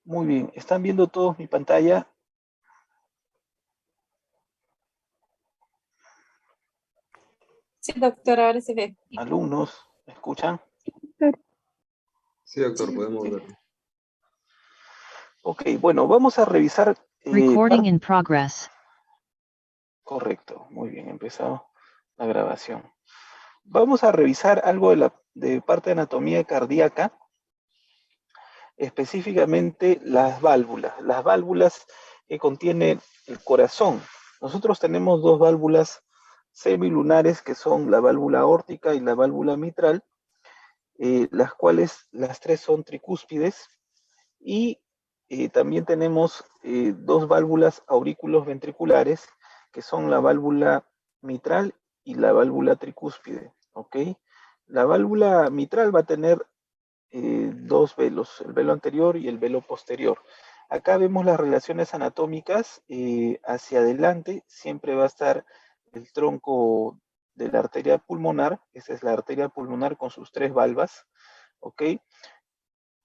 Muy bien, ¿están viendo todos mi pantalla? Sí, doctor, ahora se ve. Alumnos, ¿me escuchan? Sí, doctor, Sí. podemos Sí. verlo. Ok, bueno, vamos a revisar Recording in progress. Correcto, muy bien, empezado la grabación. Vamos a revisar algo de parte de anatomía cardíaca, específicamente las válvulas que contiene el corazón. Nosotros tenemos dos válvulas semilunares que son la válvula aórtica y la válvula mitral, las cuales las tres son tricúspides y también tenemos dos válvulas aurículos ventriculares que son la válvula mitral y la válvula tricúspide, ¿ok? La válvula mitral va a tener dos velos, el velo anterior y el velo posterior. Acá vemos las relaciones anatómicas, hacia adelante siempre va a estar el tronco de la arteria pulmonar, esa es la arteria pulmonar con sus tres valvas, ¿ok?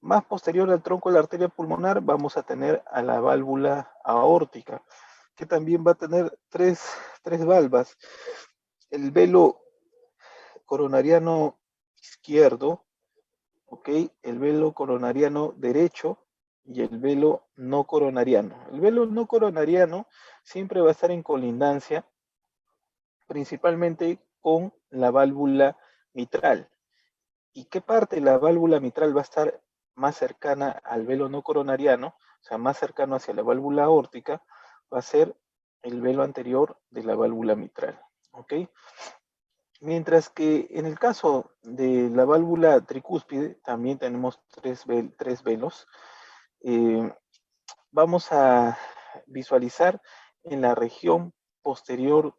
Más posterior al tronco de la arteria pulmonar vamos a tener a la válvula aórtica, que también va a tener tres valvas. El velo coronariano izquierdo, ¿ok? El velo coronariano derecho y el velo no coronariano. El velo no coronariano siempre va a estar en colindancia principalmente con la válvula mitral. ¿Y qué parte de la válvula mitral va a estar más cercana al velo no coronariano, o sea, más cercano hacia la válvula aórtica? Va a ser el velo anterior de la válvula mitral, ¿ok? Mientras que en el caso de la válvula tricúspide, también tenemos tres velos. Eh, Vamos a visualizar en la región posterior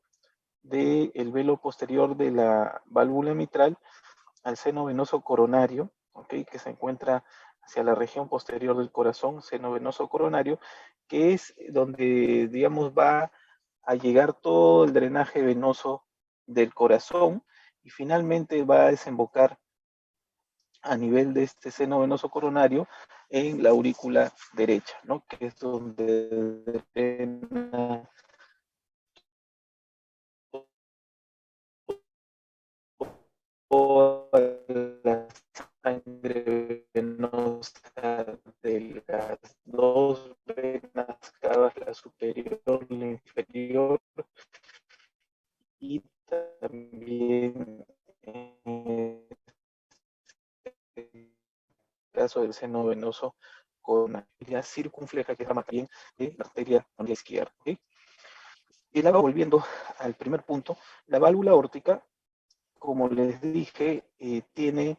del velo posterior de la válvula mitral al seno venoso coronario, ¿okay? Que se encuentra hacia la región posterior del corazón, seno venoso coronario, que es donde, digamos, va a llegar todo el drenaje venoso del corazón y finalmente va a desembocar a nivel de este seno venoso coronario en la aurícula derecha, ¿no? Que es donde drena toda la sangre venosa de las dos venas cavas, la superior y la inferior, y también en el caso del seno venoso con la arteria circunfleja, que es la más bien de la arteria izquierda. ¿Okay? Y luego volviendo al primer punto, la válvula aórtica, como les dije, tiene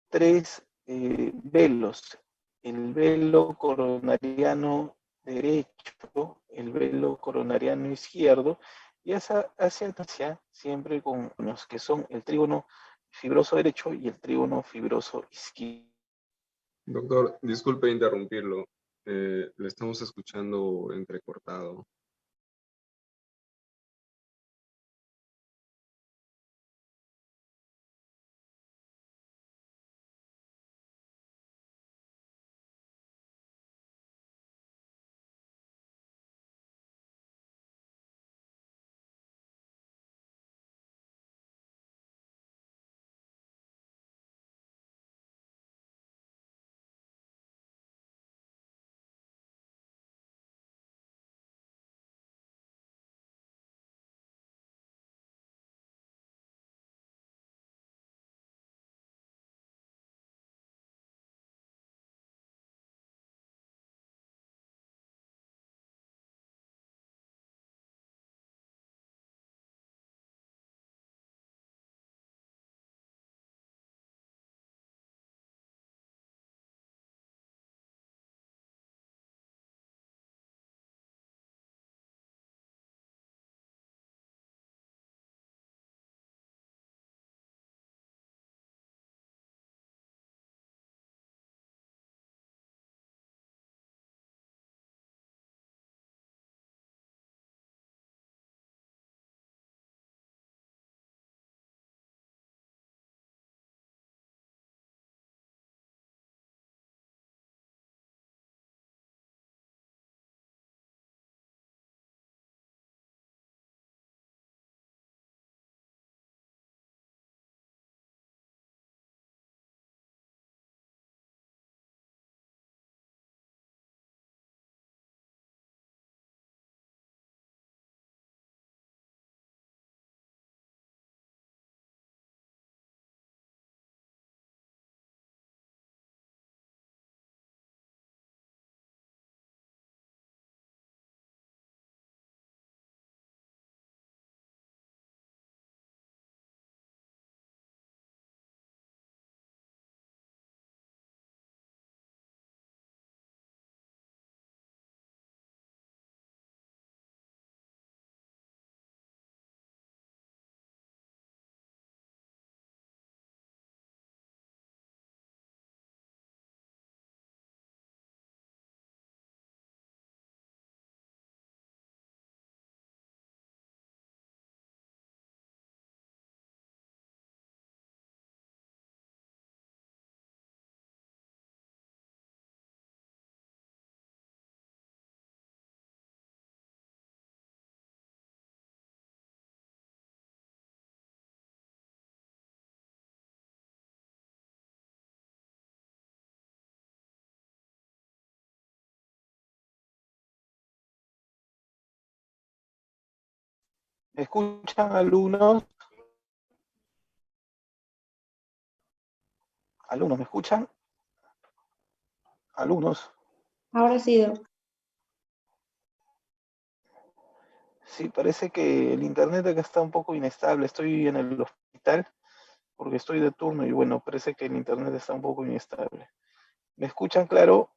tres velos, el velo coronariano derecho, el velo coronariano izquierdo, y hacia siempre con los que son el trígono fibroso derecho y el trígono fibroso izquierdo. Doctor, disculpe interrumpirlo. Le estamos escuchando entrecortado. ¿Me escuchan, alumnos? ¿Alumnos, me escuchan? ¿Alumnos? Ahora sí, Doc. Sí, parece que el internet acá está un poco inestable. Estoy en el hospital porque estoy de turno y bueno, parece que el internet está un poco inestable. ¿Me escuchan claro?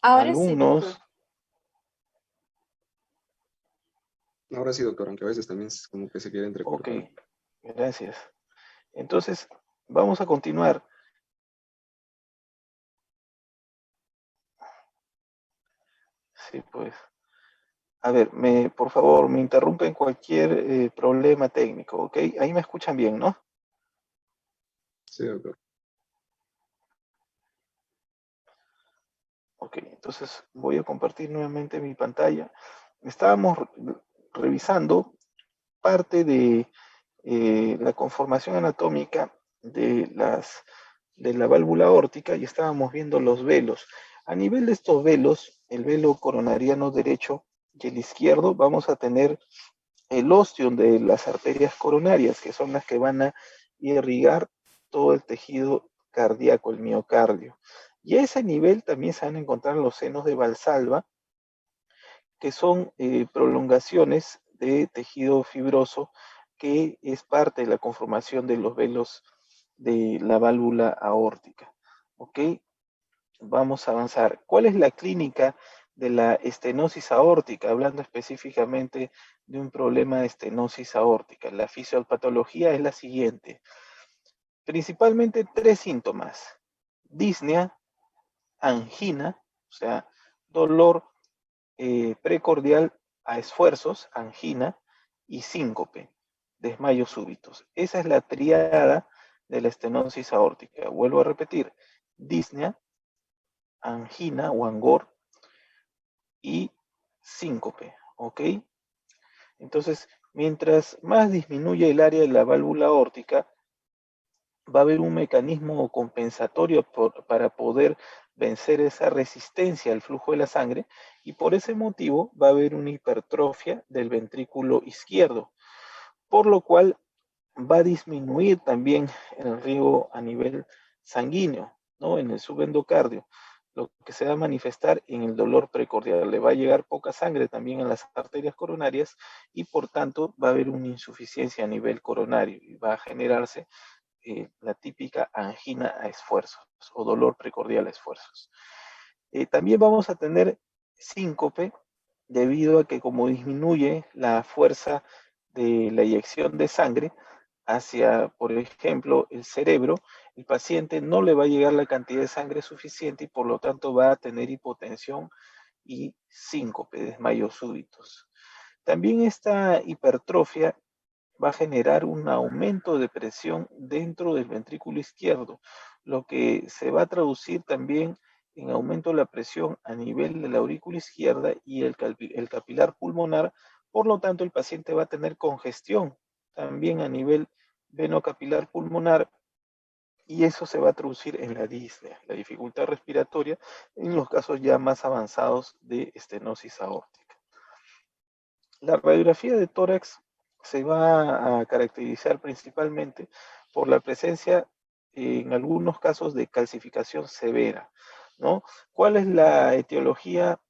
Ahora sí, Alumnos. doctor. Ahora sí, doctor, aunque a veces también es como que se quiere Ok, entrecortar. gracias. Entonces, vamos a continuar. Sí, pues. A ver, por favor, me interrumpen cualquier problema técnico, ¿ok? Ahí me escuchan bien, ¿no? Sí, doctor. Ok, entonces voy a compartir nuevamente mi pantalla. Estábamos revisando parte de la conformación anatómica de la válvula aórtica y estábamos viendo los velos. A nivel de estos velos, el velo coronariano derecho y el izquierdo, vamos a tener el ostium de las arterias coronarias, que son las que van a irrigar todo el tejido cardíaco, el miocardio. Y a ese nivel también se van a encontrar los senos de Valsalva, que son prolongaciones de tejido fibroso que es parte de la conformación de los velos de la válvula aórtica. ¿Ok? Vamos a avanzar. ¿Cuál es la clínica de la estenosis aórtica? Hablando específicamente de un problema de estenosis aórtica. La fisiopatología es la siguiente. Principalmente tres síntomas. Disnea, angina, o sea, dolor precordial a esfuerzos, angina, y síncope, desmayos súbitos. Esa es la triada de la estenosis aórtica. Vuelvo a repetir, disnea, angina o angor y síncope, ¿ok? Entonces, mientras más disminuye el área de la válvula aórtica, va a haber un mecanismo compensatorio para poder vencer esa resistencia al flujo de la sangre y por ese motivo va a haber una hipertrofia del ventrículo izquierdo, por lo cual va a disminuir también el riego a nivel sanguíneo, ¿no? En el subendocardio, lo que se va a manifestar en el dolor precordial. Le va a llegar poca sangre también a las arterias coronarias y por tanto va a haber una insuficiencia a nivel coronario y va a generarse la típica angina a esfuerzos o dolor precordial a esfuerzos. También vamos a tener síncope debido a que como disminuye la fuerza de la eyección de sangre hacia, por ejemplo, el cerebro, el paciente no le va a llegar la cantidad de sangre suficiente y por lo tanto va a tener hipotensión y síncope, desmayos súbitos. También esta hipertrofia va a generar un aumento de presión dentro del ventrículo izquierdo, lo que se va a traducir también en aumento de la presión a nivel de la aurícula izquierda y el capilar pulmonar. Por lo tanto, el paciente va a tener congestión también a nivel venocapilar pulmonar y eso se va a traducir en la disnea, la dificultad respiratoria, en los casos ya más avanzados de estenosis aórtica. La radiografía de tórax se va a caracterizar principalmente por la presencia en algunos casos de calcificación severa, ¿no? ¿Cuál es la etiología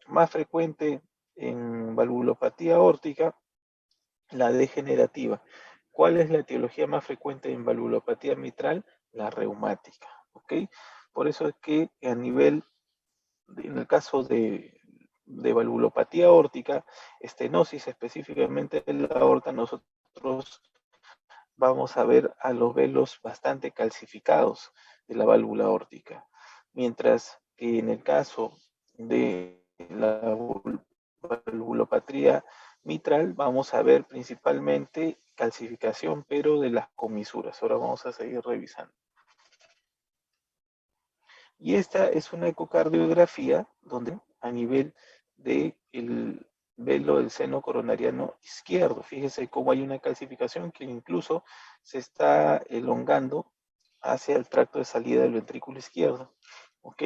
más frecuente en valvulopatía aórtica? La degenerativa. ¿Cuál es la etiología más frecuente en valvulopatía mitral? La reumática, ¿ok? Por eso es que a nivel, en el caso de valvulopatía aórtica, estenosis específicamente en la aorta, nosotros vamos a ver a los velos bastante calcificados de la válvula aórtica. Mientras que en el caso de la valvulopatía mitral, vamos a ver principalmente calcificación, pero de las comisuras. Ahora vamos a seguir revisando. Y esta es una ecocardiografía donde a nivel del velo del seno coronariano izquierdo, fíjese cómo hay una calcificación que incluso se está elongando hacia el tracto de salida del ventrículo izquierdo. ¿Ok?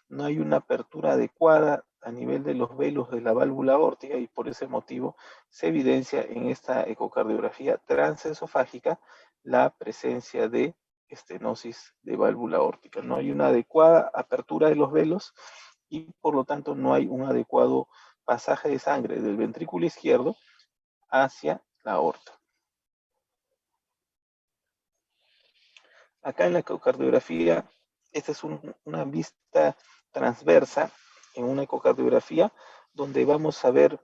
No hay una apertura adecuada a nivel de los velos de la válvula aórtica y por ese motivo se evidencia en esta ecocardiografía transesofágica la presencia de estenosis de válvula aórtica. No hay una adecuada apertura de los velos y por lo tanto no hay un adecuado pasaje de sangre del ventrículo izquierdo hacia la aorta. Acá en la ecocardiografía, esta es una vista transversa en una ecocardiografía donde vamos a ver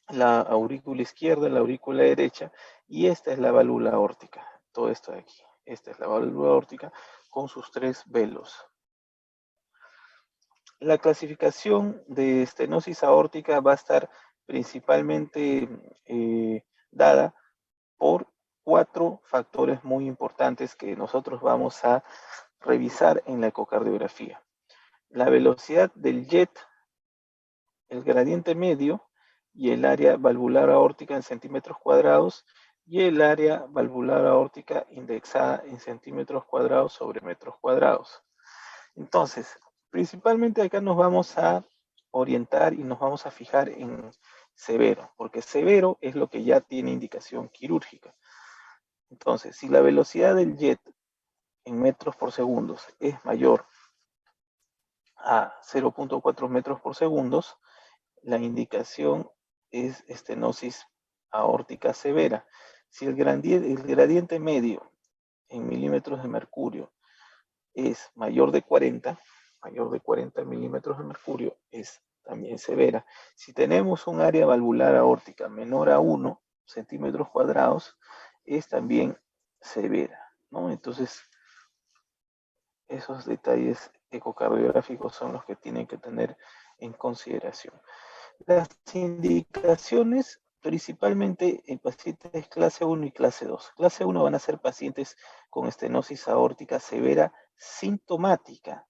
la aurícula izquierda, la aurícula derecha, y esta es la válvula aórtica. Todo esto de aquí. Esta es la válvula aórtica con sus 3 velos. La clasificación de estenosis aórtica va a estar principalmente dada por 4 factores muy importantes que nosotros vamos a revisar en la ecocardiografía. La velocidad del jet, el gradiente medio y el área valvular aórtica en centímetros cuadrados y el área valvular aórtica indexada en centímetros cuadrados sobre metros cuadrados. Entonces, principalmente acá nos vamos a orientar y nos vamos a fijar en severo, porque severo es lo que ya tiene indicación quirúrgica. Entonces, si la velocidad del jet en metros por segundo es mayor a 0.4 metros por segundo, la indicación es estenosis aórtica severa. Si el gradiente medio en milímetros de mercurio es mayor de 40 milímetros de mercurio, es también severa. Si tenemos un área valvular aórtica menor a 1 centímetros cuadrados, es también severa, ¿no? Entonces, esos detalles ecocardiográficos son los que tienen que tener en consideración. Las indicaciones principalmente en pacientes clase 1 y clase 2. Clase 1 van a ser pacientes con estenosis aórtica severa sintomática.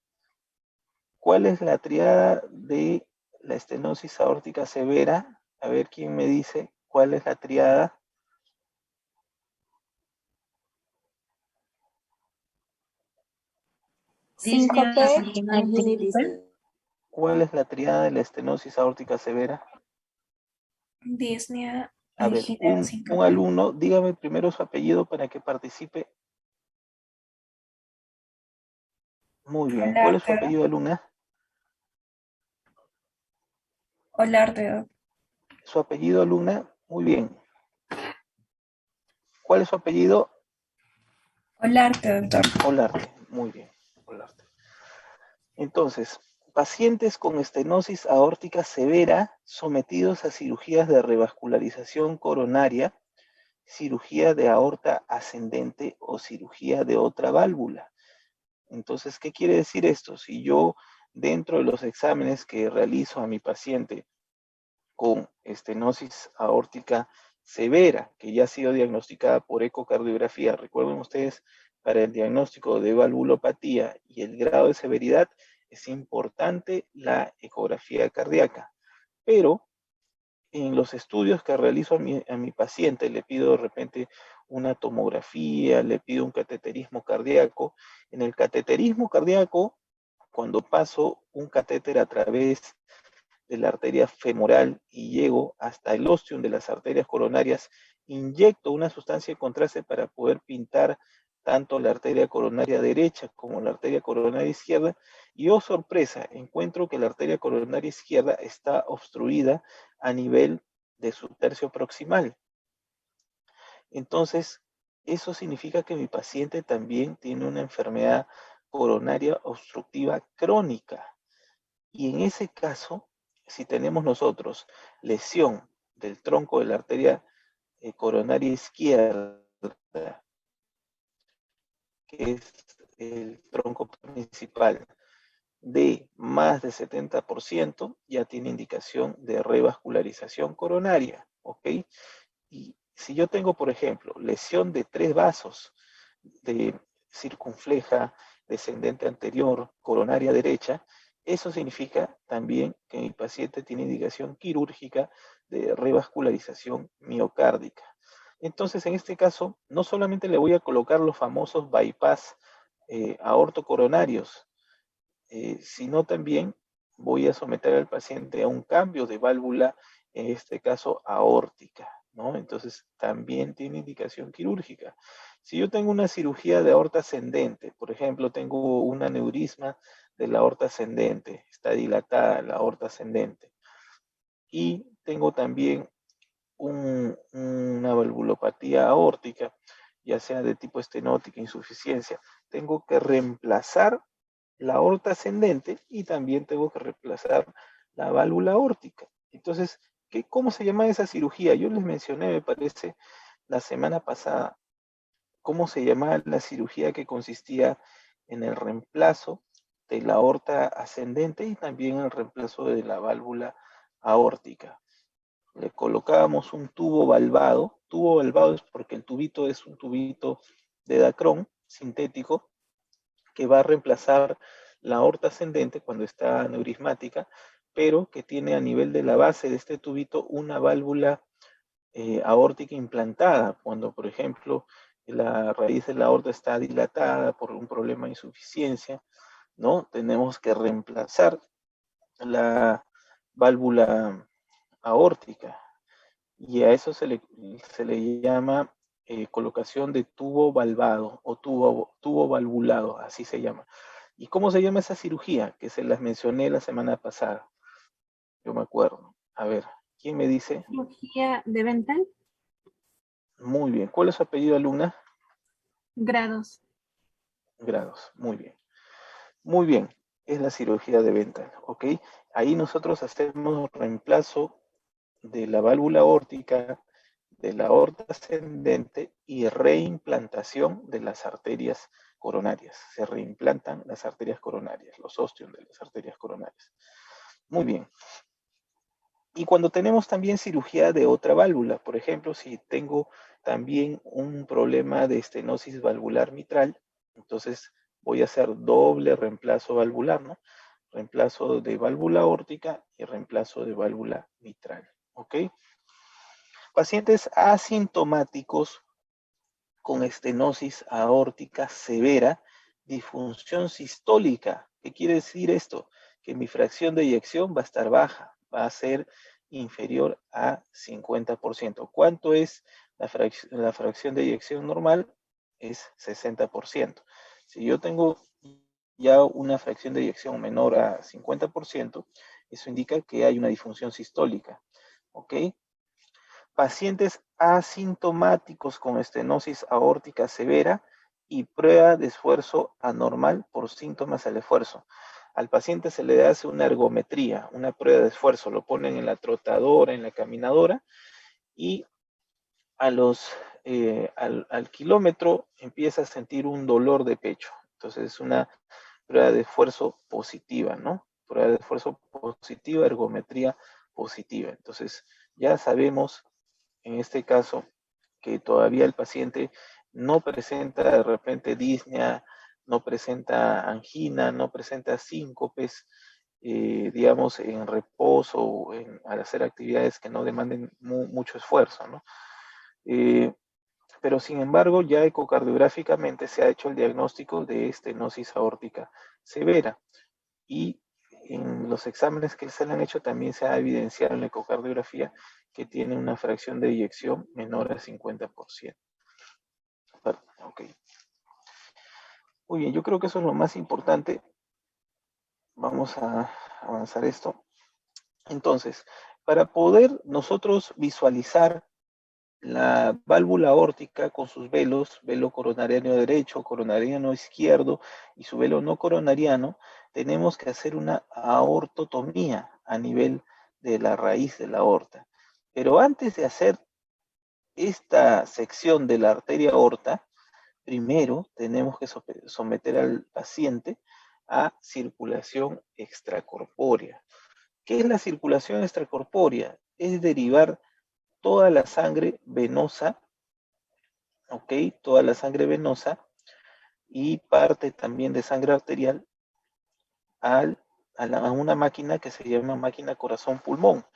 ¿Cuál es la triada de la estenosis aórtica severa? A ver quién me dice cuál es la triada. Síncope, angina y disnea. ¿Cuál es la triada de la estenosis aórtica severa? Disnea, A ver, angina, un síncope. alumno, dígame primero su apellido para que participe. Muy bien. ¿Cuál es su apellido, alumna? Olarte. Su apellido, alumna. Muy bien. ¿Cuál es su apellido? Olarte, doctor. Olarte. Muy bien. Olarte. Entonces, pacientes con estenosis aórtica severa sometidos a cirugías de revascularización coronaria, cirugía de aorta ascendente o cirugía de otra válvula. Entonces, ¿qué quiere decir esto? Si yo, dentro de los exámenes que realizo a mi paciente con estenosis aórtica severa, que ya ha sido diagnosticada por ecocardiografía, recuerden ustedes, para el diagnóstico de valvulopatía y el grado de severidad, es importante la ecografía cardíaca. Pero en los estudios que realizo a mi paciente, le pido de repente una tomografía, le pido un cateterismo cardíaco. En el cateterismo cardíaco, cuando paso un catéter a través de la arteria femoral y llego hasta el ostium de las arterias coronarias, inyecto una sustancia de contraste para poder pintar tanto la arteria coronaria derecha como la arteria coronaria izquierda, y oh sorpresa, encuentro que la arteria coronaria izquierda está obstruida a nivel de su tercio proximal. Entonces, eso significa que mi paciente también tiene una enfermedad coronaria obstructiva crónica. Y en ese caso, si tenemos nosotros lesión del tronco de la arteria coronaria izquierda, que es el tronco principal, de más de 70%, ya tiene indicación de revascularización coronaria, ¿ok? Y si yo tengo, por ejemplo, lesión de 3 vasos de circunfleja, descendente anterior, coronaria derecha, eso significa también que mi paciente tiene indicación quirúrgica de revascularización miocárdica. Entonces, en este caso, no solamente le voy a colocar los famosos bypass aortocoronarios, sino también voy a someter al paciente a un cambio de válvula, en este caso aórtica, ¿no? Entonces también tiene indicación quirúrgica. Si yo tengo una cirugía de aorta ascendente, por ejemplo, tengo un aneurisma de la aorta ascendente, está dilatada la aorta ascendente, y tengo también una valvulopatía aórtica, ya sea de tipo estenótica, insuficiencia, tengo que reemplazar la aorta ascendente y también tengo que reemplazar la válvula aórtica. Entonces, ¿cómo se llama esa cirugía? Yo les mencioné, me parece, la semana pasada, cómo se llama la cirugía que consistía en el reemplazo de la aorta ascendente y también el reemplazo de la válvula aórtica. Le colocábamos un tubo valvado es porque el tubito es un tubito de Dacron sintético que va a reemplazar la aorta ascendente cuando está aneurismática, pero que tiene a nivel de la base de este tubito una válvula aórtica implantada, cuando por ejemplo la raíz de la aorta está dilatada por un problema de insuficiencia, ¿no? Tenemos que reemplazar la válvula aórtica y a eso se le llama colocación de tubo valvado o tubo valvulado, así se llama. ¿Y cómo se llama esa cirugía? Que se las mencioné la semana pasada. Yo me acuerdo. A ver, ¿quién me dice? Cirugía de Ventral. Muy bien. ¿Cuál es su apellido, alumna? Grados. Grados. Muy bien. Muy bien. Es la cirugía de Ventral, ¿ok? Ahí nosotros hacemos reemplazo de la válvula aórtica, de la aorta ascendente y reimplantación de las arterias coronarias. Se reimplantan las arterias coronarias, los ostios de las arterias coronarias. Muy bien. Y cuando tenemos también cirugía de otra válvula, por ejemplo, si tengo también un problema de estenosis valvular mitral, entonces voy a hacer doble reemplazo valvular, ¿no? Reemplazo de válvula aórtica y reemplazo de válvula mitral, ¿ok? Pacientes asintomáticos con estenosis aórtica severa, disfunción sistólica. ¿Qué quiere decir esto? Que mi fracción de eyección va a estar baja, va a ser inferior a 50%. ¿Cuánto es la fracción de eyección normal? Es 60%. Si yo tengo ya una fracción de eyección menor a 50%, eso indica que hay una disfunción sistólica. ¿Ok? Pacientes asintomáticos con estenosis aórtica severa y prueba de esfuerzo anormal por síntomas al esfuerzo. Al paciente se le hace una ergometría, una prueba de esfuerzo, lo ponen en la trotadora, en la caminadora, y al kilómetro empieza a sentir un dolor de pecho. Entonces es una prueba de esfuerzo positiva, ¿no? Prueba de esfuerzo positiva, ergometría positiva. Entonces ya sabemos en este caso, que todavía el paciente no presenta de repente disnea, no presenta angina, no presenta síncopes, digamos, en reposo o al hacer actividades que no demanden mucho esfuerzo, ¿no? Pero sin embargo, ya ecocardiográficamente se ha hecho el diagnóstico de estenosis aórtica severa y en los exámenes que se le han hecho también se ha evidenciado en la ecocardiografía que tiene una fracción de eyección menor al 50%. Ok. Muy bien, yo creo que eso es lo más importante. Vamos a avanzar esto. Entonces, para poder nosotros visualizar la válvula aórtica con sus velos, velo coronariano derecho, coronariano izquierdo y su velo no coronariano, tenemos que hacer una aortotomía a nivel de la raíz de la aorta. Pero antes de hacer esta sección de la arteria aorta, primero tenemos que someter al paciente a circulación extracorpórea. ¿Qué es la circulación extracorpórea? Es derivar toda la sangre venosa, ¿ok? Toda la sangre venosa y parte también de sangre arterial a una máquina que se llama máquina corazón-pulmón.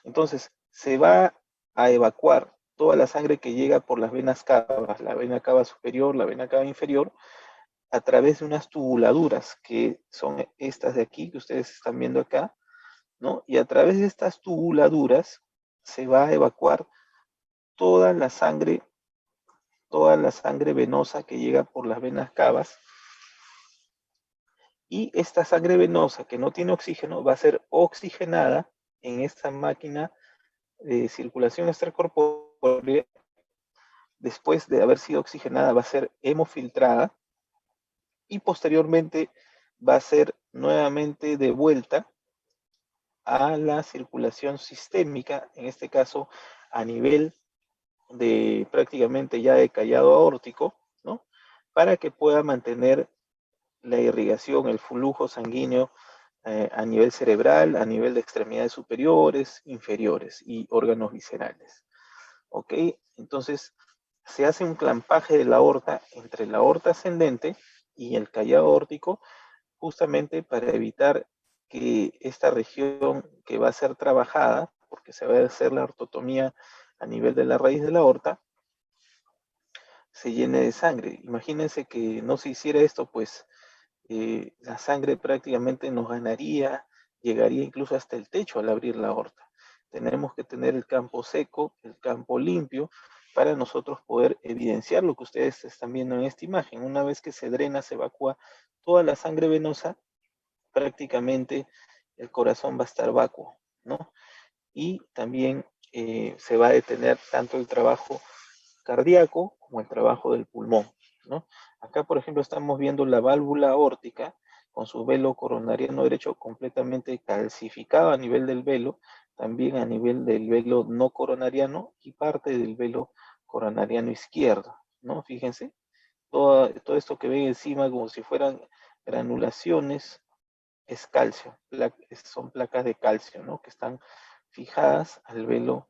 Entonces, se va a evacuar toda la sangre que llega por las venas cavas, la vena cava superior, la vena cava inferior, a través de unas tubuladuras, que son estas de aquí, que ustedes están viendo acá, ¿no? Y a través de estas tubuladuras se va a evacuar toda la sangre venosa que llega por las venas cavas, y esta sangre venosa que no tiene oxígeno va a ser oxigenada en esta máquina de circulación extracorpórea. Después de haber sido oxigenada va a ser hemofiltrada y posteriormente va a ser nuevamente devuelta a la circulación sistémica, en este caso a nivel de prácticamente ya de callado aórtico, ¿no? Para que pueda mantener la irrigación, el flujo sanguíneo a nivel cerebral, a nivel de extremidades superiores, inferiores y órganos viscerales. ¿Ok? Entonces, se hace un clampaje de la aorta entre la aorta ascendente y el callado aórtico, justamente para evitar que esta región que va a ser trabajada, porque se va a hacer la ortotomía a nivel de la raíz de la aorta, se llene de sangre. Imagínense que no se hiciera esto, pues la sangre prácticamente nos ganaría, llegaría incluso hasta el techo al abrir la aorta. Tenemos que tener el campo seco, el campo limpio, para nosotros poder evidenciar lo que ustedes están viendo en esta imagen. Una vez que se drena, se evacúa toda la sangre venosa, prácticamente el corazón va a estar vacuo, ¿no? Y también se va a detener tanto el trabajo cardíaco como el trabajo del pulmón, ¿no? Acá, por ejemplo, estamos viendo la válvula aórtica con su velo coronariano derecho completamente calcificado a nivel del velo, también a nivel del velo no coronariano y parte del velo coronariano izquierdo, ¿no? Fíjense, todo esto que ven encima como si fueran granulaciones es calcio, son placas de calcio, ¿no? Que están fijadas al velo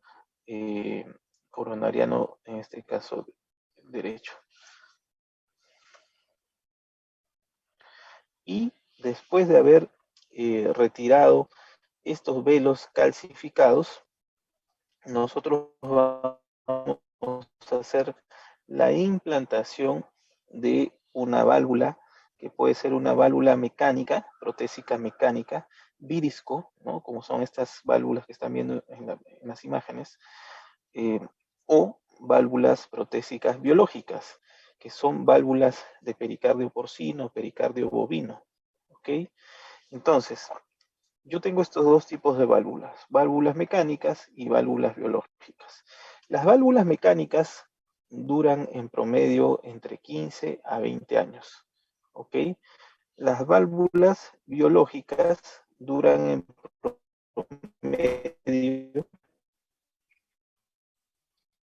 coronariano, en este caso derecho. Y después de haber retirado estos velos calcificados, nosotros vamos a hacer la implantación de una válvula, que puede ser una válvula mecánica, protésica mecánica, Virisco, ¿no? Como son estas válvulas que están viendo en las imágenes, o válvulas protésicas biológicas, que son válvulas de pericardio porcino, pericardio bovino, ¿ok? Entonces, yo tengo estos dos tipos de válvulas mecánicas y válvulas biológicas. Las válvulas mecánicas duran en promedio entre 15 a 20 años, ¿ok? Las válvulas biológicas duran en promedio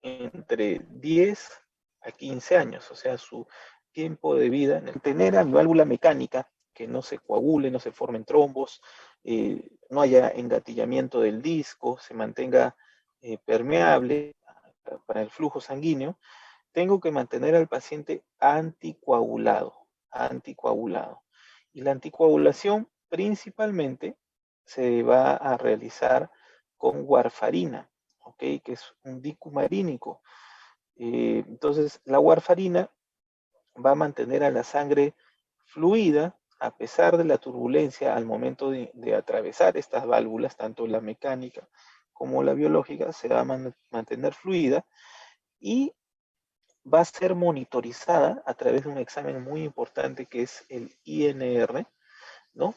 entre 10 a 15 años, o sea, su tiempo de vida, en tener a mi válvula mecánica, que no se coagule, no se formen trombos, no haya engatillamiento del disco, se mantenga permeable para el flujo sanguíneo, tengo que mantener al paciente anticoagulado. Y la anticoagulación principalmente se va a realizar con warfarina, ¿ok? Que es un dicumarínico. Entonces, la warfarina va a mantener a la sangre fluida a pesar de la turbulencia al momento de atravesar estas válvulas, tanto la mecánica como la biológica, se va a mantener fluida y va a ser monitorizada a través de un examen muy importante que es el INR, ¿no?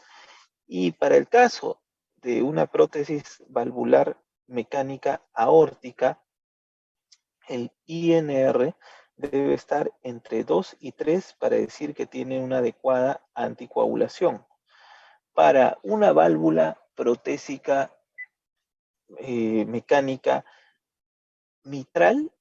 Y para el caso de una prótesis valvular mecánica aórtica, el INR debe estar entre 2 y 3 para decir que tiene una adecuada anticoagulación. Para una válvula protésica mecánica mitral,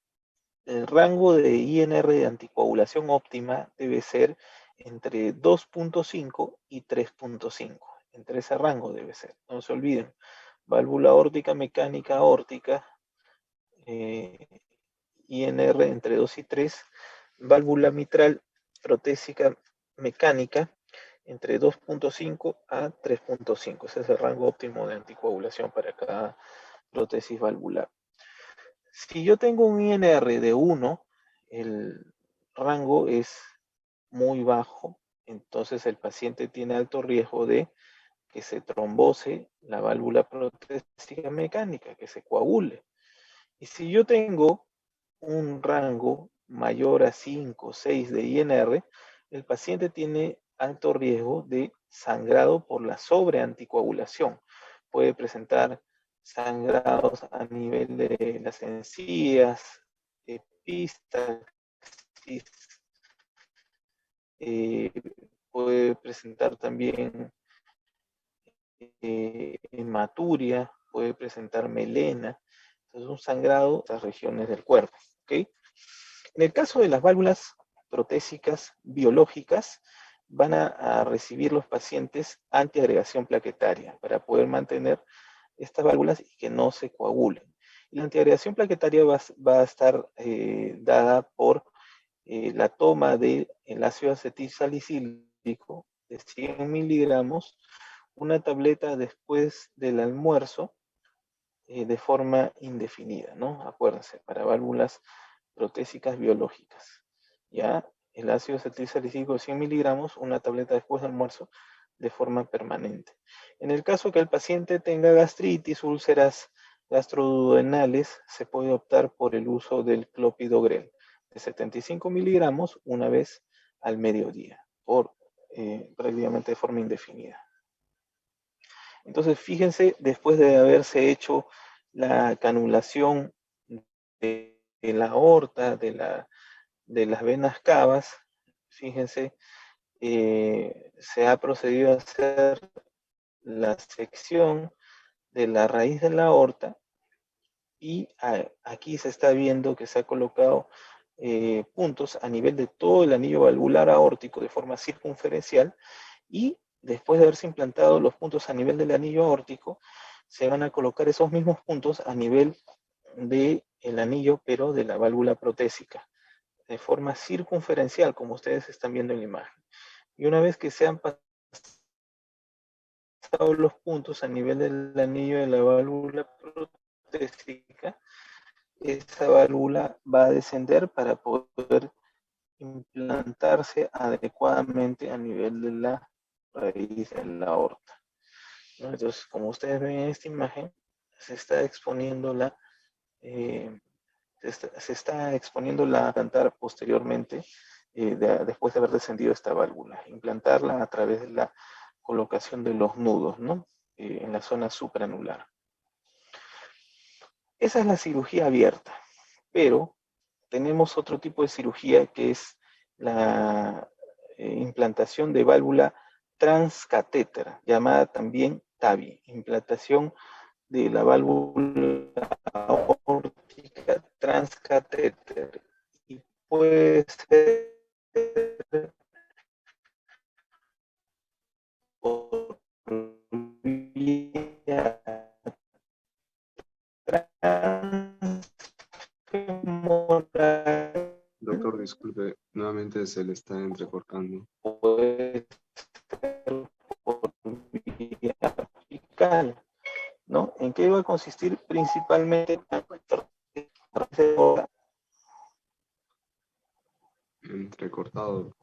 el rango de INR de anticoagulación óptima debe ser entre 2.5 y 3.5. Entre ese rango debe ser. No se olviden. Válvula aórtica mecánica aórtica, INR entre 2 y 3. Válvula mitral protésica mecánica entre 2.5 a 3.5. Ese es el rango óptimo de anticoagulación para cada prótesis valvular. Si yo tengo un INR de 1, el rango es muy bajo, entonces el paciente tiene alto riesgo de que se trombose la válvula protésica mecánica, que se coagule. Y si yo tengo un rango mayor a 5 o 6 de INR, el paciente tiene alto riesgo de sangrado por la sobreanticoagulación. Puede presentar sangrados a nivel de las encías, epístaxis, eh, puede presentar también hematuria, puede presentar melena. Entonces, un sangrado en las regiones del cuerpo. ¿Okay? En el caso de las válvulas protésicas biológicas, van a recibir los pacientes antiagregación plaquetaria para poder mantener estas válvulas y que no se coagulen. Y la antiagregación plaquetaria va a estar dada por la toma del ácido acetil salicílico de 100 miligramos, una tableta después del almuerzo, de forma indefinida, ¿no? Acuérdense, para válvulas protésicas biológicas. Ya, el ácido acetil salicílico de 100 miligramos, una tableta después del almuerzo, de forma permanente. En el caso que el paciente tenga gastritis, úlceras gastroduodenales, se puede optar por el uso del clopidogrel de 75 miligramos una vez al mediodía, por prácticamente de forma indefinida. Entonces, fíjense, después de haberse hecho la canulación de la aorta, de las venas cavas, fíjense, se ha procedido a hacer la sección de la raíz de la aorta y aquí se está viendo que se ha colocado puntos a nivel de todo el anillo valvular aórtico de forma circunferencial, y después de haberse implantado los puntos a nivel del anillo aórtico, se van a colocar esos mismos puntos a nivel del anillo, pero de la válvula protésica, de forma circunferencial, como ustedes están viendo en la imagen. Y una vez que se han pasado los puntos a nivel del anillo de la válvula protésica, esa válvula va a descender para poder implantarse adecuadamente a nivel de la raíz de la aorta, ¿no? Entonces, como ustedes ven en esta imagen, se está exponiendo la plantar posteriormente, después de haber descendido esta válvula, implantarla a través de la colocación de los nudos, ¿no? En la zona supranular. Esa es la cirugía abierta, pero tenemos otro tipo de cirugía que es la implantación de válvula transcatéter, llamada también TAVI, implantación de la válvula aórtica transcatéter, y puede ser por vía transfemoral, Doctor, disculpe, nuevamente se le está entrecortando. puede ser por vía apical, ¿no? ¿En qué va a consistir principalmente? Entrecortado.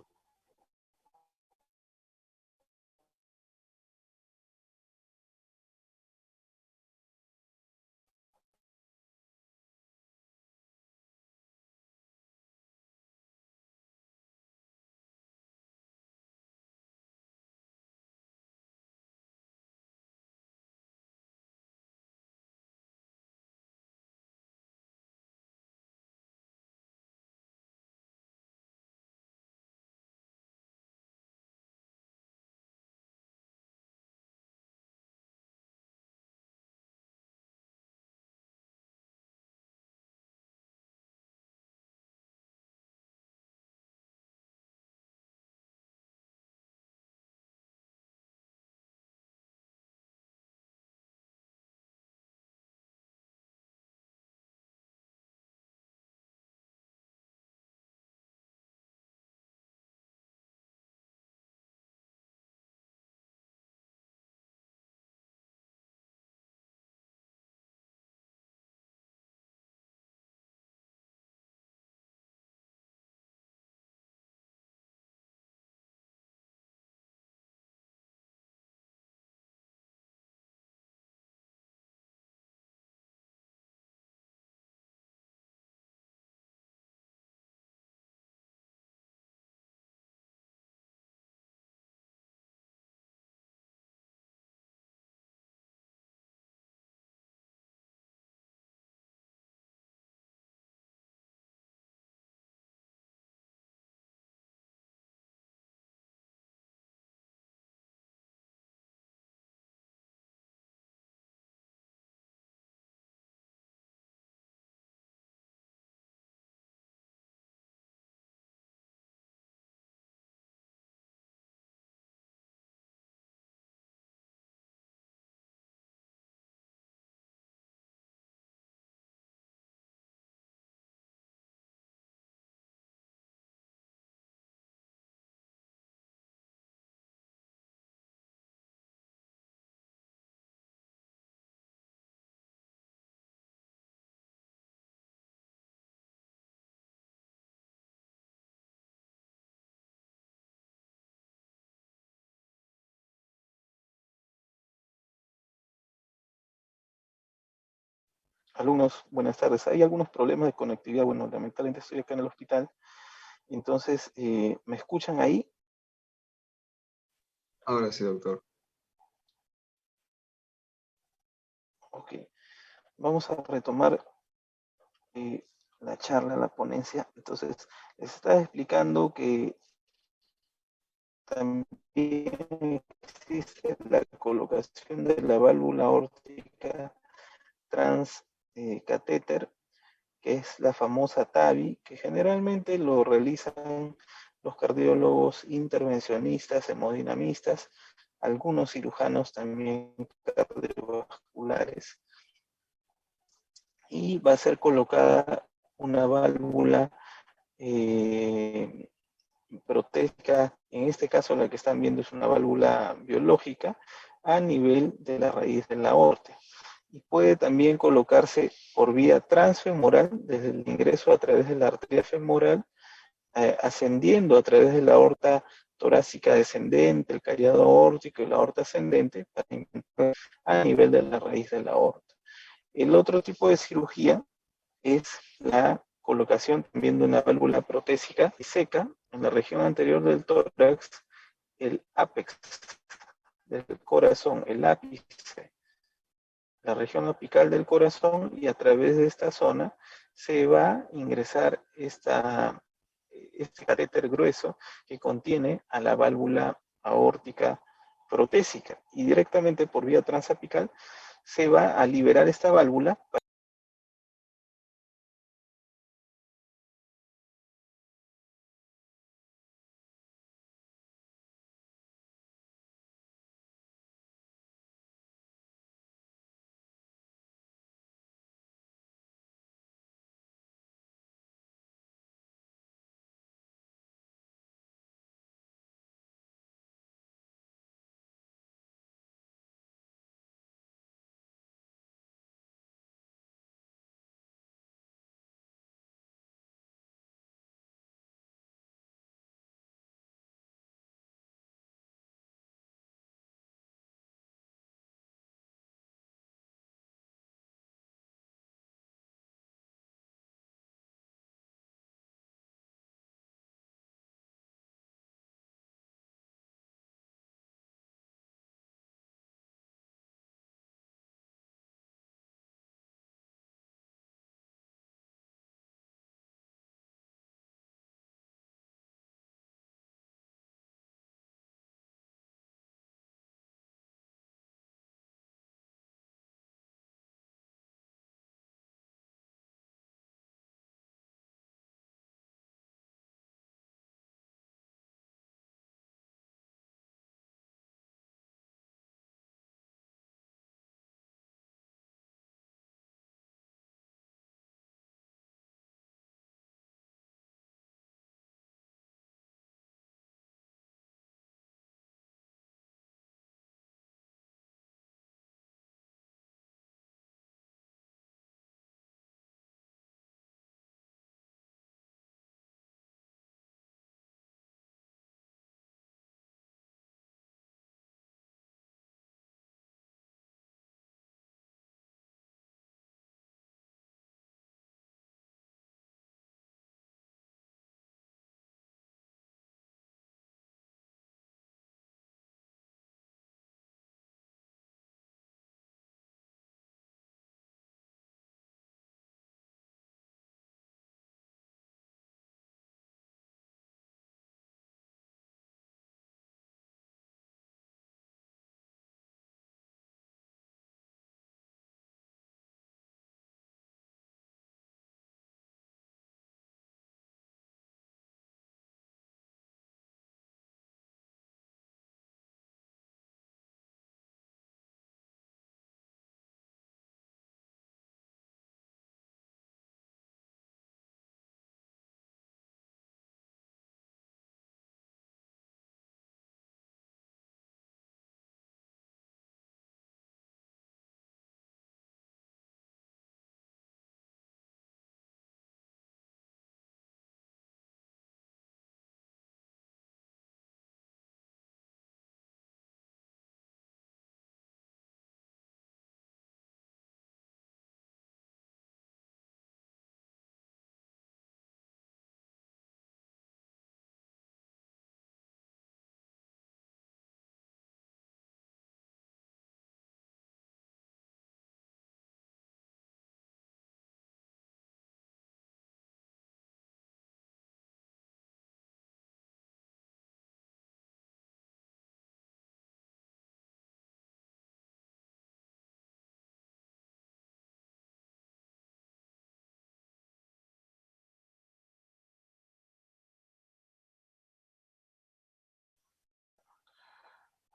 Alumnos, buenas tardes. Hay algunos problemas de conectividad. Bueno, lamentablemente estoy acá en el hospital. Entonces, ¿me escuchan ahí? Ahora sí, doctor. Ok. Vamos a retomar la charla, la ponencia. Entonces, les estaba explicando que también existe la colocación de la válvula aórtica transcatéter, que es la famosa TAVI, que generalmente lo realizan los cardiólogos intervencionistas, hemodinamistas, algunos cirujanos también cardiovasculares, y va a ser colocada una válvula protésica, en este caso la que están viendo es una válvula biológica, a nivel de la raíz de la aorta. Y puede también colocarse por vía transfemoral, desde el ingreso a través de la arteria femoral, ascendiendo a través de la aorta torácica descendente, el cariado aórtico y la aorta ascendente, a nivel de la raíz de la aorta. El otro tipo de cirugía es la colocación también de una válvula protésica y seca en la región anterior del tórax, el ápex del corazón, el ápice, la región apical del corazón, y a través de esta zona se va a ingresar este catéter grueso que contiene a la válvula aórtica protésica, y directamente por vía transapical se va a liberar esta válvula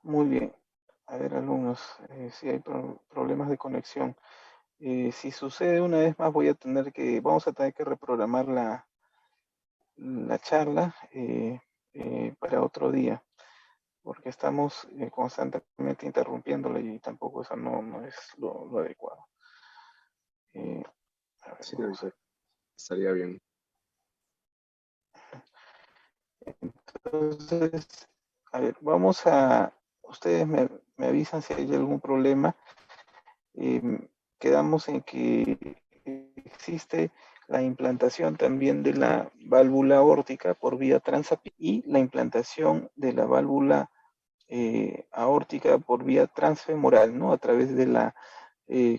Muy bien. A ver, alumnos, si hay problemas de conexión. Si sucede una vez más, vamos a tener que reprogramar la charla para otro día, porque estamos constantemente interrumpiéndola y tampoco eso no es lo adecuado. A ver, Sí, vamos. estaría bien. Entonces, a ver, ustedes me avisan si hay algún problema. Quedamos en que existe la implantación también de la válvula aórtica por vía transapí y la implantación de la válvula aórtica por vía transfemoral, ¿no? A través de la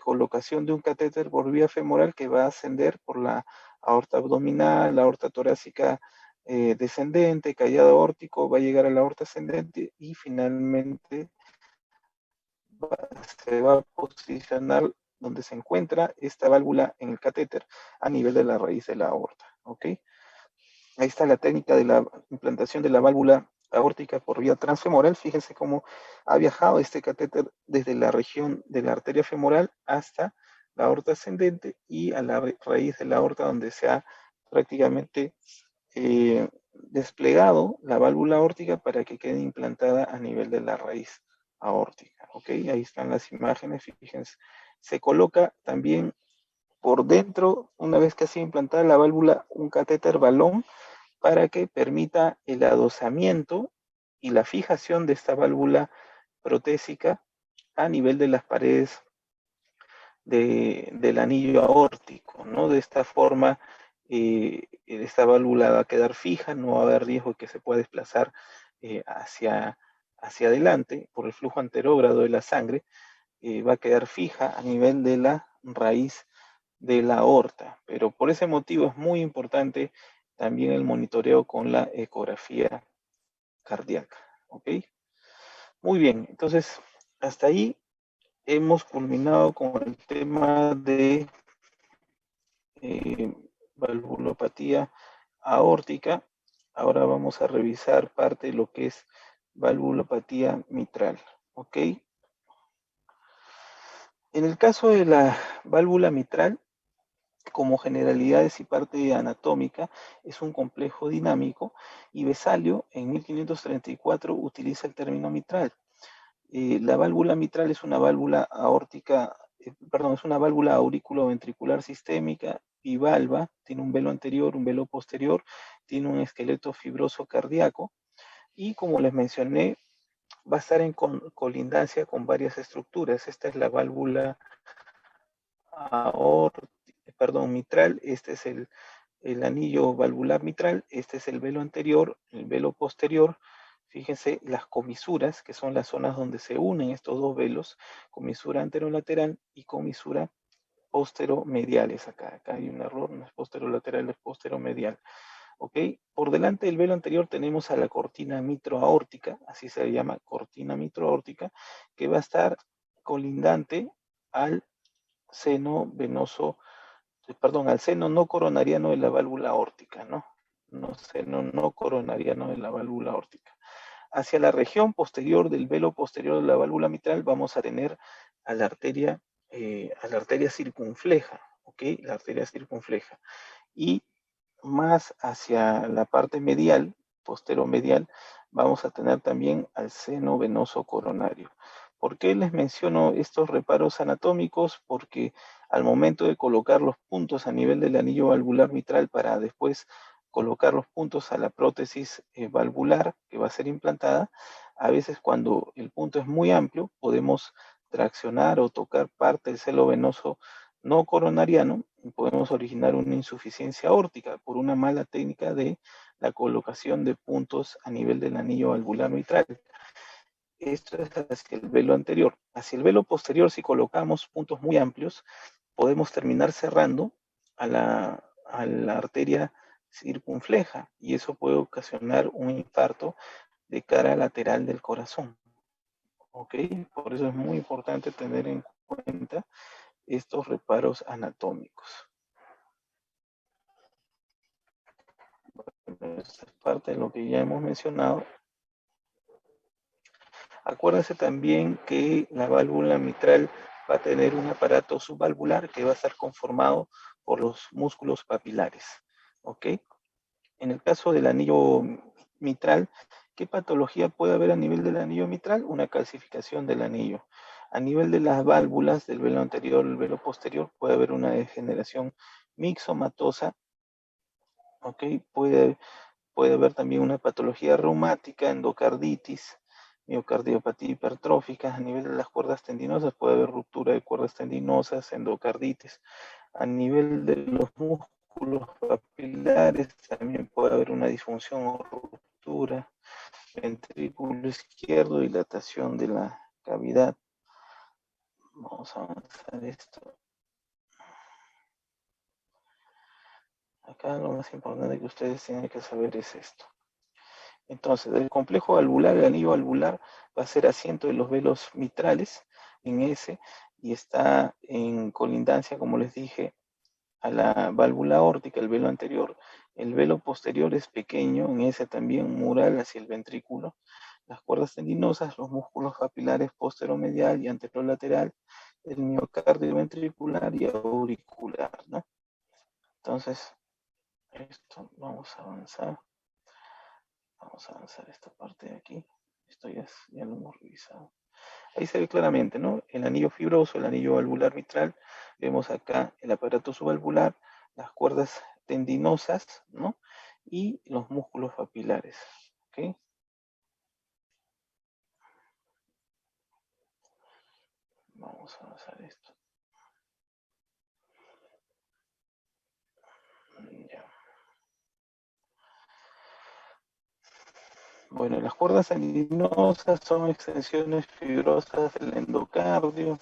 colocación de un catéter por vía femoral que va a ascender por la aorta abdominal, la aorta torácica descendente, callado aórtico, va a llegar a la aorta ascendente y finalmente se va a posicionar donde se encuentra esta válvula en el catéter a nivel de la raíz de la aorta, ¿ok? Ahí está la técnica de la implantación de la válvula aórtica por vía transfemoral. Fíjense cómo ha viajado este catéter desde la región de la arteria femoral hasta la aorta ascendente y a la raíz de la aorta donde se ha prácticamente desplegado la válvula aórtica para que quede implantada a nivel de la raíz aórtica. ¿Ok? Ahí están las imágenes, fíjense. Se coloca también por dentro, una vez que ha sido implantada la válvula, un catéter balón para que permita el adosamiento y la fijación de esta válvula protésica a nivel de las paredes del anillo aórtico, ¿no? De esta forma, esta válvula va a quedar fija, no va a haber riesgo de que se pueda desplazar hacia adelante por el flujo anterógrado de la sangre, va a quedar fija a nivel de la raíz de la aorta, pero por ese motivo es muy importante también el monitoreo con la ecografía cardíaca, ¿ok? Muy bien, entonces hasta ahí hemos culminado con el tema de valvulopatía aórtica. Ahora vamos a revisar parte de lo que es valvulopatía mitral, ¿ok? En el caso de la válvula mitral, como generalidades y parte anatómica, es un complejo dinámico y Vesalio en 1534 utiliza el término mitral. La válvula mitral es una válvula aórtica, es una válvula auriculoventricular sistémica bivalva, tiene un velo anterior, un velo posterior, tiene un esqueleto fibroso cardíaco y como les mencioné, va a estar en colindancia con varias estructuras. Esta es la válvula mitral, este es el anillo valvular mitral, este es el velo anterior, el velo posterior. Fíjense las comisuras, que son las zonas donde se unen estos dos velos, comisura anterolateral y comisura posteromediales. Acá hay un error, no es posterolateral, es posteromedial. ¿Ok? Por delante del velo anterior tenemos a la cortina mitroaórtica, así se llama, cortina mitroaórtica, que va a estar colindante al seno venoso, al seno no coronariano de la válvula aórtica, ¿no? Seno no coronariano de la válvula aórtica. Hacia la región posterior del velo posterior de la válvula mitral vamos a tener a la arteria circunfleja, ¿ok? La arteria circunfleja. Y más hacia la parte medial, posteromedial, vamos a tener también al seno venoso coronario. ¿Por qué les menciono estos reparos anatómicos? Porque al momento de colocar los puntos a nivel del anillo valvular mitral para después colocar los puntos a la prótesis valvular que va a ser implantada, a veces cuando el punto es muy amplio podemos traccionar o tocar parte del seno venoso no coronariano y podemos originar una insuficiencia aórtica por una mala técnica de la colocación de puntos a nivel del anillo valvular mitral. Esto es hacia el velo anterior. Hacia el velo posterior, si colocamos puntos muy amplios, podemos terminar cerrando a la arteria circunfleja y eso puede ocasionar un infarto de cara lateral del corazón. ¿Ok? Por eso es muy importante tener en cuenta estos reparos anatómicos. Bueno, esta es parte de lo que ya hemos mencionado. Acuérdense también que la válvula mitral va a tener un aparato subvalvular que va a estar conformado por los músculos papilares, ¿ok? En el caso del anillo mitral, ¿qué patología puede haber a nivel del anillo mitral? Una calcificación del anillo. A nivel de las válvulas del velo anterior y el velo posterior puede haber una degeneración mixomatosa, ¿ok? Puede haber también una patología reumática, endocarditis, miocardiopatía hipertrófica. A nivel de las cuerdas tendinosas puede haber ruptura de cuerdas tendinosas, endocarditis. A nivel de los músculos papilares también puede haber una disfunción o ruptura. Ventrículo izquierdo, dilatación de la cavidad. Vamos a avanzar esto. Acá lo más importante que ustedes tienen que saber es esto. Entonces, el complejo valvular, el anillo valvular, va a ser asiento de los velos mitrales en S y está en colindancia, como les dije, a la válvula aórtica, el velo anterior. El velo posterior es pequeño, en S también mural hacia el ventrículo. Las cuerdas tendinosas, los músculos papilares posteromedial y anterolateral, el miocardio ventricular y auricular, ¿no? Entonces, esto vamos a avanzar. Vamos a avanzar esta parte de aquí. Esto ya lo hemos revisado. Ahí se ve claramente, ¿no? El anillo fibroso, el anillo valvular mitral. Vemos acá el aparato subvalvular, las cuerdas tendinosas, ¿no? Y los músculos papilares, ¿ok? Vamos a avanzar esto. Ya. Bueno, las cuerdas tendinosas son extensiones fibrosas del endocardio,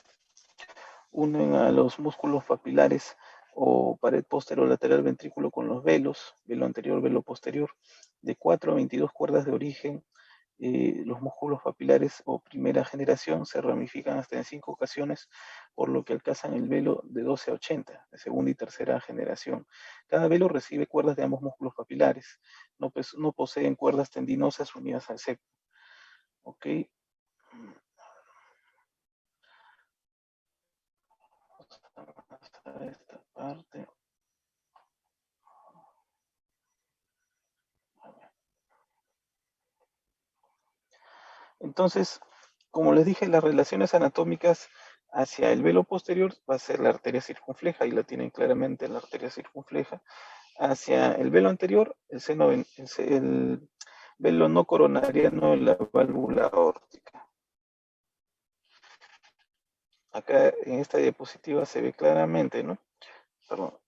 unen a los músculos papilares o pared posterolateral ventrículo con los velos, velo anterior, velo posterior, de 4 a 22 cuerdas de origen. Los músculos papilares o primera generación se ramifican hasta en 5 ocasiones, por lo que alcanzan el velo de 12 a 80, de segunda y tercera generación. Cada velo recibe cuerdas de ambos músculos papilares, no poseen cuerdas tendinosas unidas al septo. ¿Ok? Vamos a pasar esta parte. Entonces, como les dije, las relaciones anatómicas hacia el velo posterior va a ser la arteria circunfleja, y la tienen claramente la arteria circunfleja. Hacia el velo anterior, el velo no coronariano de la válvula aórtica. Acá en esta diapositiva se ve claramente, ¿no? Perdón.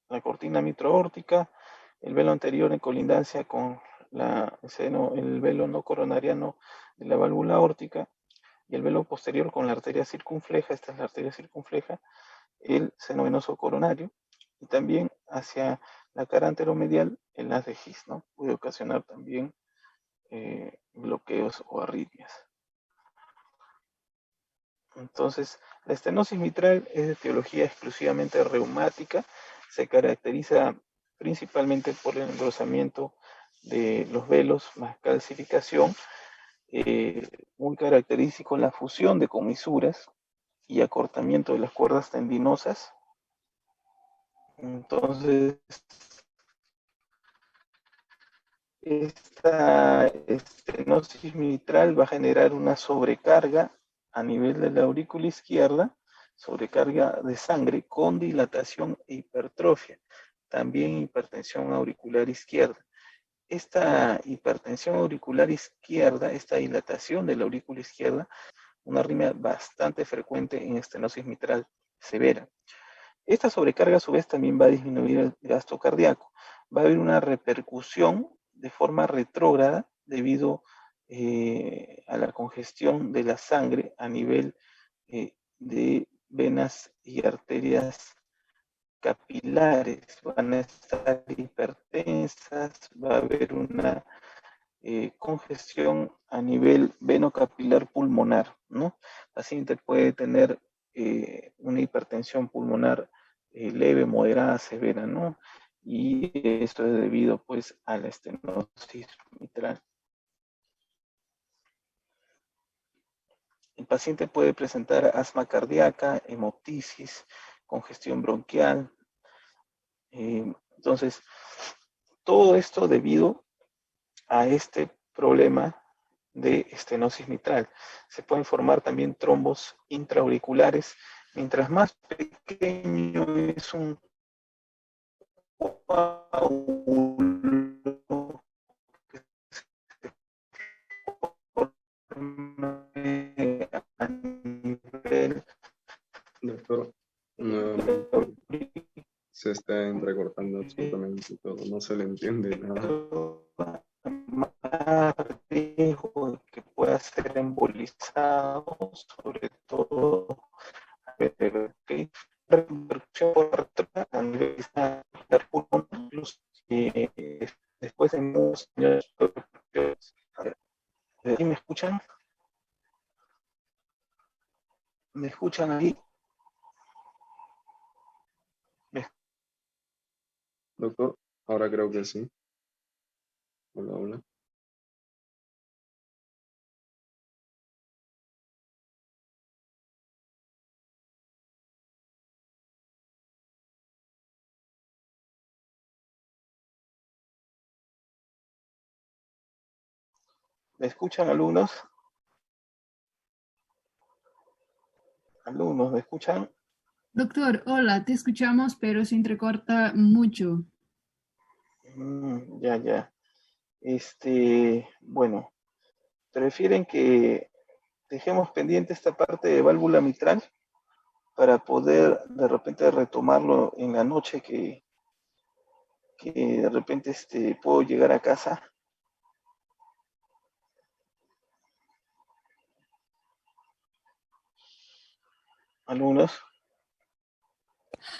La cortina mitroaórtica, el velo anterior en colindancia con el velo no coronariano de la válvula aórtica, y el velo posterior con la arteria circunfleja. Esta es la arteria circunfleja, el seno venoso coronario, y también hacia la cara anteromedial el haz de His, ¿no? Puede ocasionar también bloqueos o arritmias. Entonces, la estenosis mitral es de etiología exclusivamente reumática, se caracteriza principalmente por el engrosamiento de los velos más calcificación, muy característico la fusión de comisuras y acortamiento de las cuerdas tendinosas. Entonces, esta estenosis mitral va a generar una sobrecarga a nivel de la aurícula izquierda, sobrecarga de sangre con dilatación e hipertrofia, también hipertensión auricular izquierda. Esta hipertensión auricular izquierda, esta dilatación de la aurícula izquierda, una arritmia bastante frecuente en estenosis mitral severa. Esta sobrecarga a su vez también va a disminuir el gasto cardíaco. Va a haber una repercusión de forma retrógrada debido a la congestión de la sangre a nivel de venas y arterias capilares. Van a estar hipertensas, va a haber una congestión a nivel venocapilar pulmonar, ¿no? El paciente puede tener una hipertensión pulmonar leve, moderada, severa, ¿no? Y esto es debido pues a la estenosis mitral. paciente puede presentar asma cardíaca, hemoptisis, congestión bronquial. Entonces, todo esto debido a este problema de estenosis mitral. Se pueden formar también trombos intraauriculares. Mientras más pequeño es un coágulo que se forme a nivel Doctor, nuevamente se está entrecortando absolutamente todo, no se le entiende nada. más riesgo de que pueda ser embolizado, sobre todo ¿okay? Repercusión por atrás a nivel del pulmón, incluso después de muchos años. ¿Sí me escuchan? ¿Me escuchan ahí? Doctor, ahora creo que sí. Hola, hola. ¿Me escuchan, alumnos? Alumnos, ¿me escuchan? Doctor, hola, te escuchamos, pero se entrecorta mucho. Ya, ya. Bueno, ¿prefieren que dejemos pendiente esta parte de válvula mitral para poder de repente retomarlo en la noche que de repente puedo llegar a casa? Alumnos.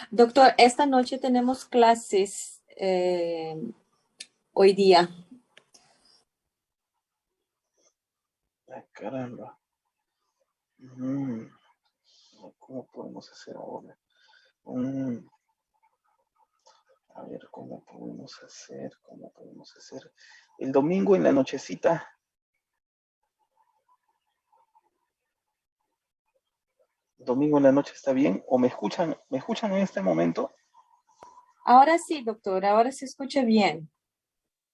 Doctor, esta noche tenemos clases hoy día. Ay, caramba. ¿Cómo podemos hacer ahora? A ver, ¿cómo podemos hacer? ¿Cómo podemos hacer? El domingo en la nochecita. Domingo en la noche está bien. ¿O me escuchan en este momento? Ahora sí, doctor, ahora se escucha bien.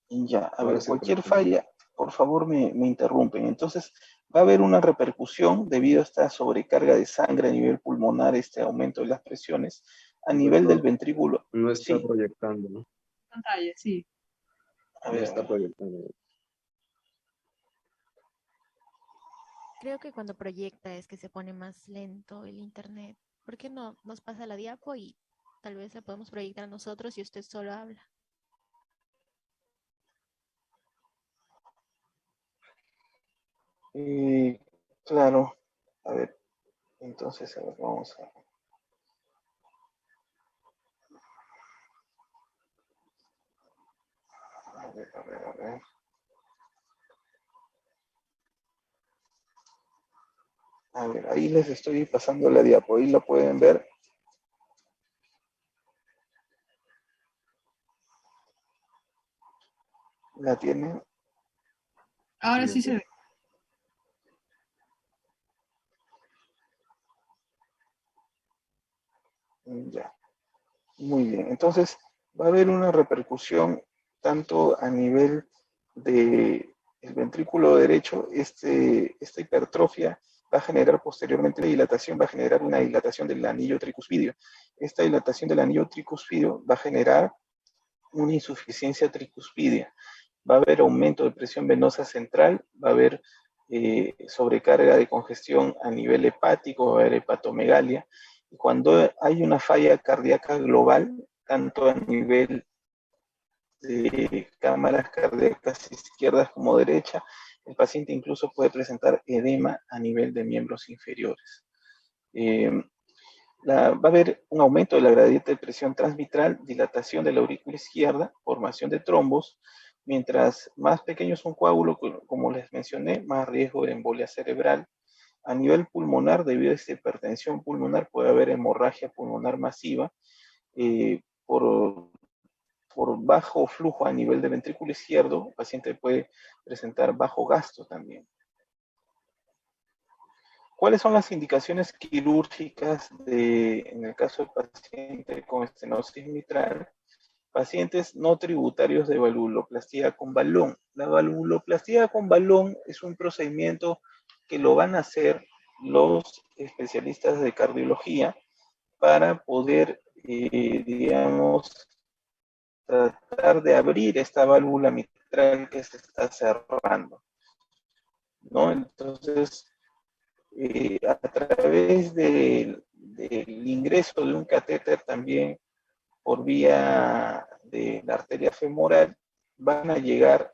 Ya, a Ahora ver, sí, cualquier perfecto. falla, por favor me interrumpen. Entonces, va a haber una repercusión debido a esta sobrecarga de sangre a nivel pulmonar, este aumento de las presiones a nivel del Doctor, ventrículo. no está Sí, proyectando, ¿no? Pantalla, sí. a No ver, está proyectando. Creo que cuando proyecta es que se pone más lento el internet. ¿Por qué no nos pasa la diapo y tal vez la podemos proyectar a nosotros y usted solo habla? claro. A ver, entonces, a ver, vamos a ver. A ver, ahí les estoy pasando la diapo, ahí la pueden ver. ¿La tienen? Ahora Sí, sí se doctor. ve. Ya, muy bien. Entonces, va a haber una repercusión tanto a nivel de el ventrículo derecho, esta hipertrofia va a generar posteriormente la dilatación, va a generar una dilatación del anillo tricuspidio. Esta dilatación del anillo tricuspidio va a generar una insuficiencia tricuspidia. Va a haber aumento de presión venosa central, va a haber sobrecarga de congestión a nivel hepático, va a haber hepatomegalia. Y cuando hay una falla cardíaca global, tanto a nivel de cámaras cardíacas izquierdas como derecha, el paciente incluso puede presentar edema a nivel de miembros inferiores. Eh, va a haber un aumento de la gradiente de presión transmitral, dilatación de la aurícula izquierda, formación de trombos, mientras más pequeño es un coágulo, como les mencioné, más riesgo de embolia cerebral. A nivel pulmonar, debido a esta hipertensión pulmonar, puede haber hemorragia pulmonar masiva por, por bajo flujo a nivel de ventrículo izquierdo. El paciente puede presentar bajo gasto también. ¿Cuáles son las indicaciones quirúrgicas en el caso del paciente con estenosis mitral? Pacientes no tributarios de valvuloplastía con balón. La valvuloplastía con balón es un procedimiento que lo van a hacer los especialistas de cardiología para poder, digamos, tratar de abrir esta válvula mitral que se está cerrando, ¿no? Entonces, a través del ingreso de un catéter también por vía de la arteria femoral, van a llegar,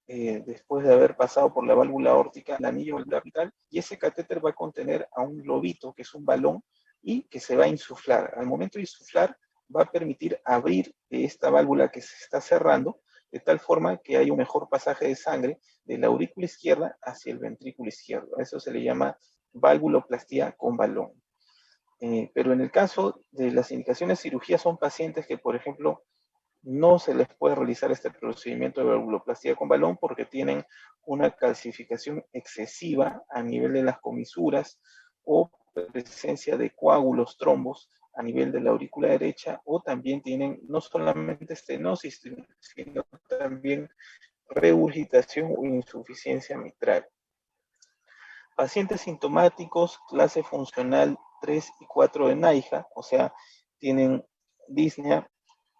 después de haber pasado por la válvula aórtica, al anillo valvular mitral, y ese catéter va a contener a un globito, que es un balón, y que se va a insuflar. Al momento de insuflar, va a permitir abrir esta válvula que se está cerrando, de tal forma que hay un mejor pasaje de sangre de la aurícula izquierda hacia el ventrículo izquierdo. A eso se le llama valvuloplastía con balón. Pero en el caso de las indicaciones de cirugía son pacientes que, por ejemplo, no se les puede realizar este procedimiento de valvuloplastía con balón porque tienen una calcificación excesiva a nivel de las comisuras o presencia de coágulos, trombos a nivel de la aurícula derecha, o también tienen no solamente estenosis, sino también regurgitación o insuficiencia mitral. Pacientes sintomáticos, clase funcional 3 y 4 de NAIJA, o sea, tienen disnea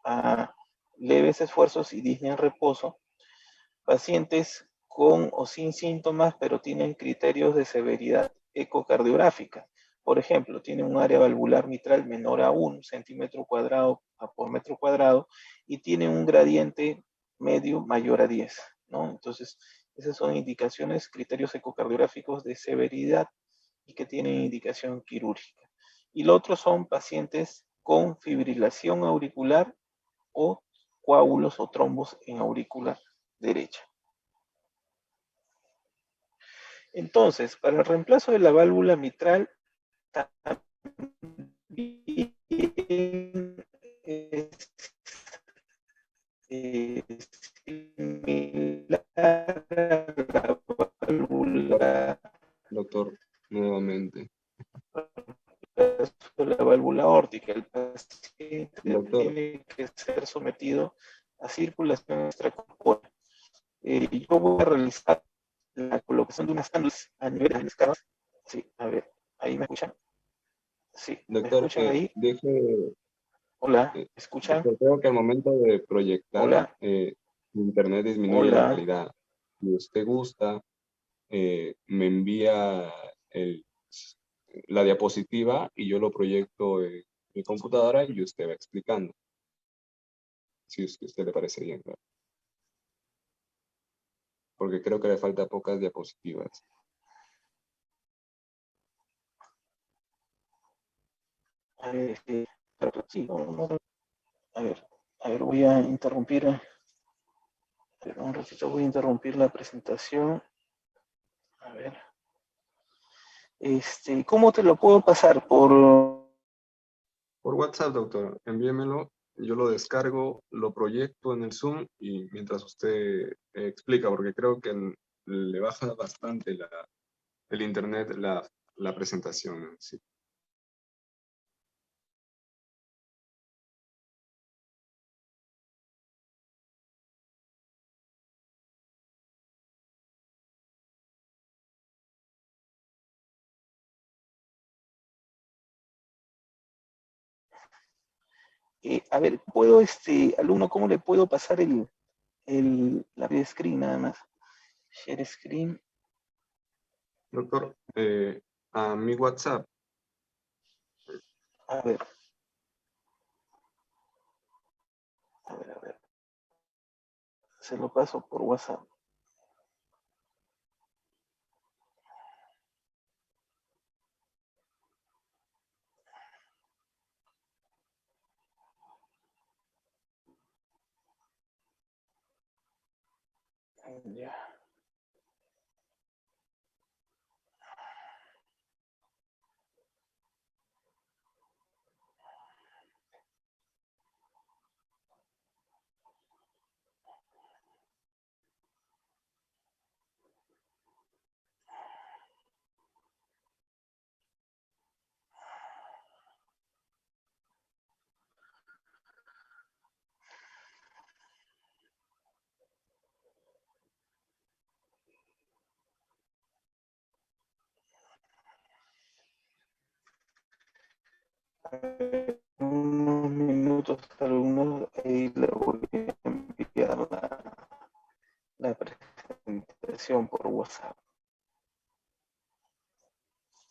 a leves esfuerzos y disnea en reposo. Pacientes con o sin síntomas, pero tienen criterios de severidad ecocardiográfica. Por ejemplo, tienen un área valvular mitral menor a 1 centímetro cuadrado por metro cuadrado y tienen un gradiente medio mayor a 10, ¿no? Entonces, esas son indicaciones, criterios ecocardiográficos de severidad y que tienen indicación quirúrgica. Y lo otro son pacientes con fibrilación auricular o coágulos o trombos en aurícula derecha. Entonces, para el reemplazo de la válvula mitral, también es similar a la válvula. Doctor, nuevamente. La válvula aórtica. El paciente Doctor, tiene que ser sometido a circulación extracorpórea. Yo voy a realizar la colocación de unas cándulas a nivel de las escamas. Sí, a ver, ahí me escuchan. Sí, ¿me doctor, escuchan ahí? Hola, ¿me escuchan? doctor, creo que al momento de proyectar, Hola, internet disminuye la hola. calidad. Si usted gusta, me envía la diapositiva y yo lo proyecto en mi computadora y usted va explicando. Si es que a usted le parece bien, claro. Porque creo que le falta pocas diapositivas. A ver, sí, a ver, voy a interrumpir, un ratito voy a interrumpir la presentación. A ver, ¿cómo te lo puedo pasar? Por WhatsApp, doctor, envíemelo, yo lo descargo, lo proyecto en el Zoom y mientras usted explica, porque creo que le baja bastante el internet la presentación. Sí. A ver, ¿puedo, alumno, cómo le puedo pasar la screen nada más? Share screen. Doctor, a mi WhatsApp. A ver. A ver. Se lo paso por WhatsApp. Ya. En unos minutos, alumnos, ahí le voy a enviar la presentación por WhatsApp.